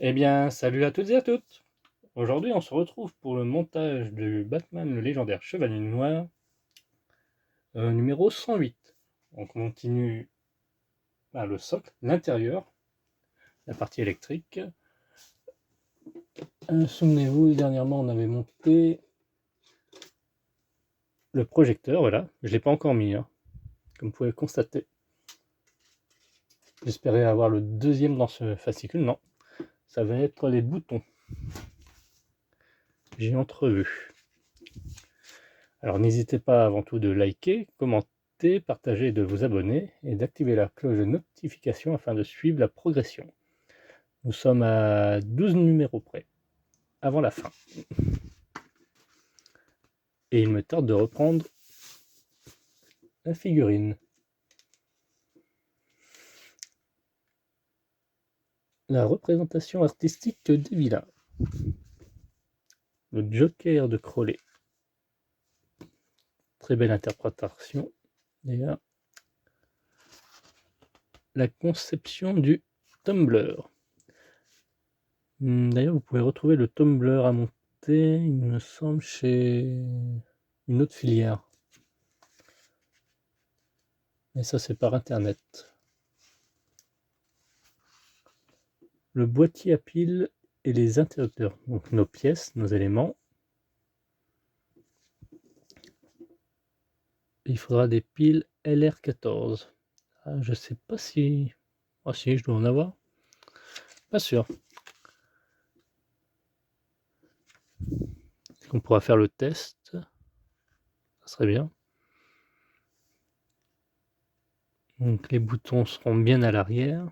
Eh bien, salut à toutes et à toutes! Aujourd'hui, on se retrouve pour le montage du Batman le légendaire Chevalier Noir, numéro 108. On continue le socle, l'intérieur, la partie électrique. Souvenez-vous, dernièrement, on avait monté le projecteur, voilà. Je ne l'ai pas encore mis, hein, comme vous pouvez le constater. J'espérais avoir le deuxième dans ce fascicule, non. Ça va être les boutons. J'ai entrevu. Alors n'hésitez pas avant tout de liker, commenter, partager et de vous abonner et d'activer la cloche de notification afin de suivre la progression. Nous sommes à 12 numéros près, avant la fin. Et il me tarde de reprendre la figurine. La représentation artistique des vilains. Le Joker de Crowley. Très belle interprétation. D'ailleurs, la conception du Tumblr. D'ailleurs, vous pouvez retrouver le Tumblr à monter, il me semble, chez une autre filière. Et ça, c'est par internet. Le boîtier à piles et les interrupteurs. Donc nos pièces, nos éléments. Il faudra des piles LR14. Ah, je sais pas si... Ah si, je dois en avoir. Pas sûr. On pourra faire le test. Ça serait bien. Donc les boutons seront bien à l'arrière.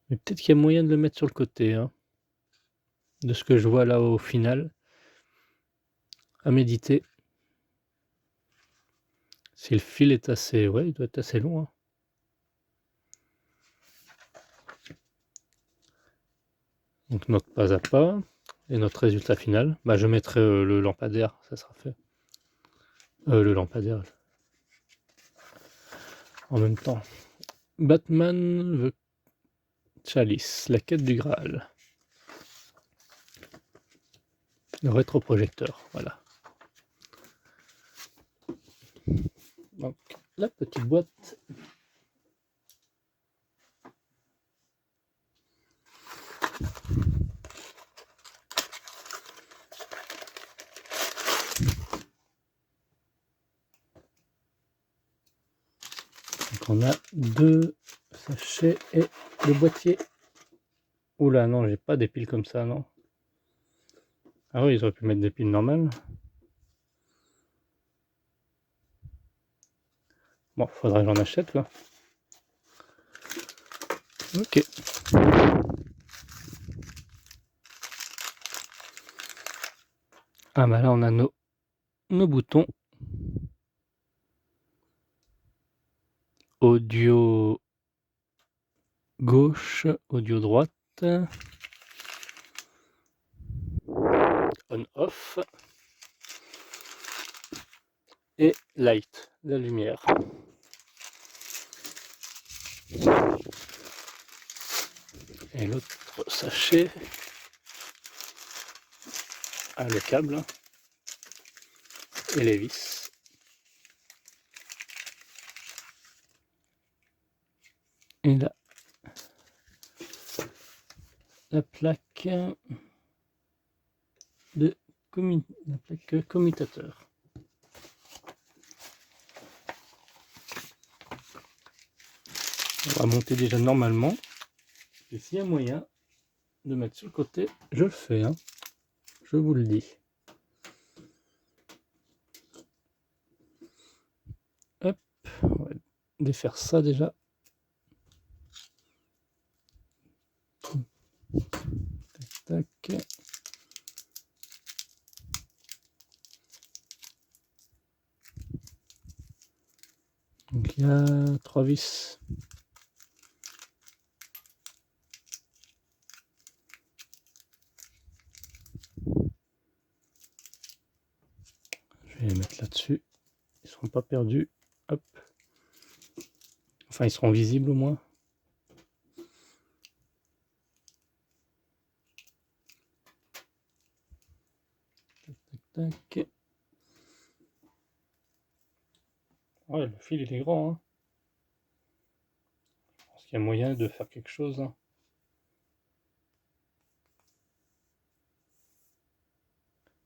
Mais peut-être qu'il y a moyen de le mettre sur le côté. Hein. De ce que je vois là au final. À méditer. Si le fil est assez... Ouais, il doit être assez long. Hein. Donc notre pas à pas. Et notre résultat final. Bah, je mettrai le lampadaire. Ça sera fait. Le lampadaire. En même temps. Batman the Chalice, la quête du Graal. Le rétroprojecteur, voilà. Donc, la petite boîte. Donc, on a 2 sachets et le boîtier. Oula, non, j'ai pas des piles comme ça, non. Ah oui, ils auraient pu mettre des piles normales. Bon, faudra que j'en achète, quoi. Ok. Ah bah là, on a nos boutons. Audio gauche, audio droite. On-off. Et light, la lumière. Et l'autre sachet. Ah, le câble. Et les vis. Et là, la plaque de la plaque commutateur. On va monter déjà normalement. Et s'il y a moyen de mettre sur le côté, je le fais. Hein. Je vous le dis. Hop, on va défaire ça déjà. Tac, tac. Donc il y a 3 vis. Je vais les mettre là-dessus. Ils ne seront pas perdus. Hop. Enfin, ils seront visibles au moins. Tac. Ouais, le fil il est grand, hein. Je pense qu'il y a moyen de faire quelque chose, hein.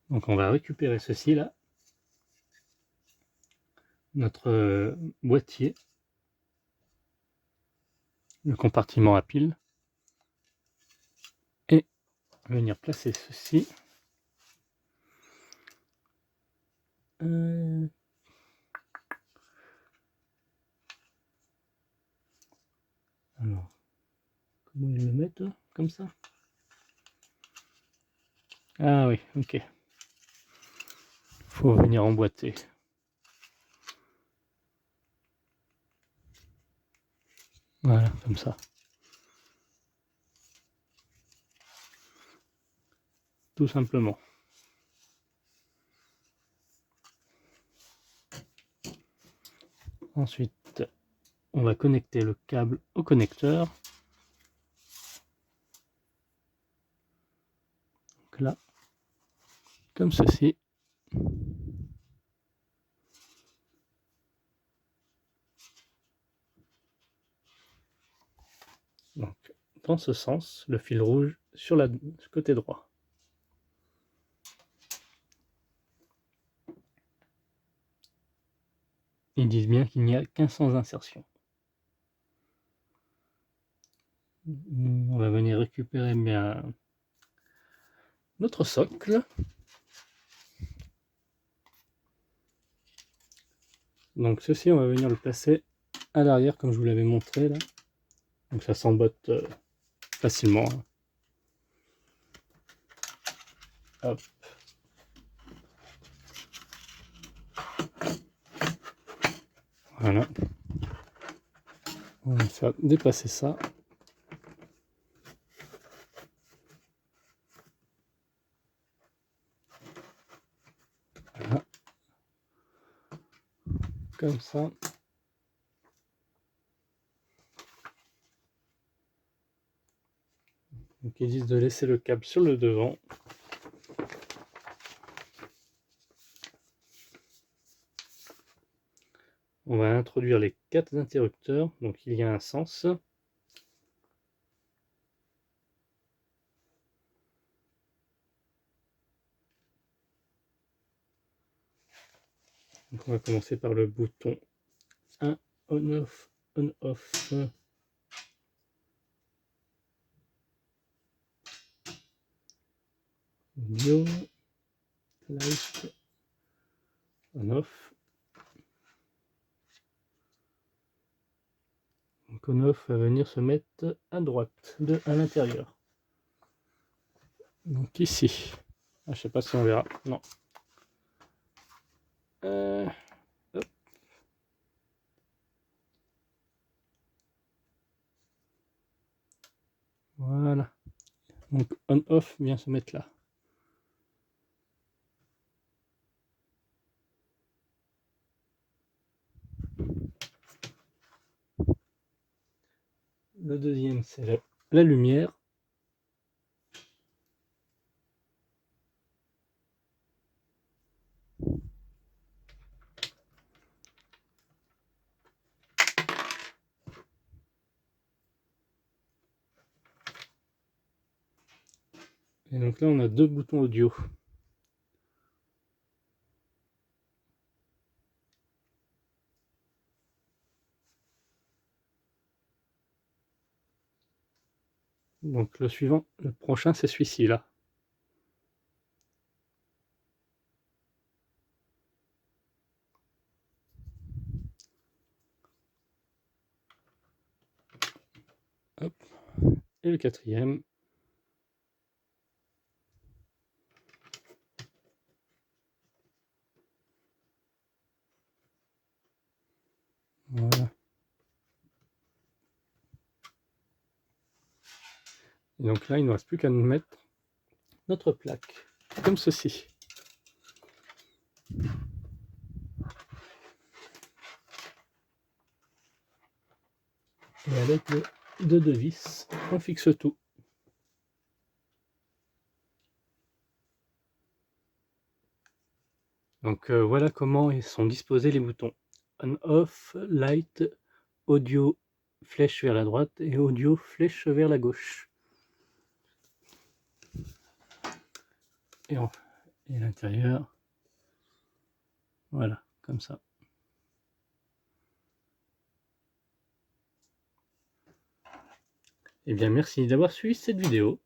Donc on va récupérer ceci là, notre boîtier, le compartiment à piles, et venir placer ceci. Alors, comment ils le mettent là? Comme ça? Ah oui, ok. Faut venir emboîter. Voilà, comme ça. Tout simplement. Ensuite, on va connecter le câble au connecteur. Donc là, comme ceci. Donc, dans ce sens, le fil rouge sur le côté droit. Ils disent bien qu'il n'y a qu'un sans insertion. On va venir récupérer bien notre socle. Donc ceci, on va venir le placer à l'arrière comme je vous l'avais montré là. Donc ça s'emboîte facilement. Hop. Voilà. On va faire déplacer ça. Voilà. Comme ça. Donc ils disent de laisser le câble sur le devant. On va introduire les 4 interrupteurs. Donc il y a un sens. Donc on va commencer par le bouton 1, on-off, on-off. Audio, light, on-off. Donc on-off va venir se mettre à droite, à l'intérieur. Donc ici. Ah, je sais pas si on verra. Non. Hop. Voilà. Donc on-off vient se mettre là. Le deuxième, c'est la lumière. Et donc là, on a 2 boutons audio. Donc le suivant, le prochain, c'est celui-ci là. Hop. Et le quatrième. Voilà. Et donc là, il ne reste plus qu'à nous mettre notre plaque, comme ceci. Et avec de 2 vis, on fixe tout. Donc voilà comment sont disposés les boutons. On-off, light, audio flèche vers la droite et audio flèche vers la gauche. Et l'intérieur, voilà, comme ça. Eh bien merci d'avoir suivi cette vidéo.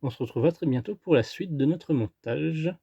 On se retrouvera très bientôt pour la suite de notre montage.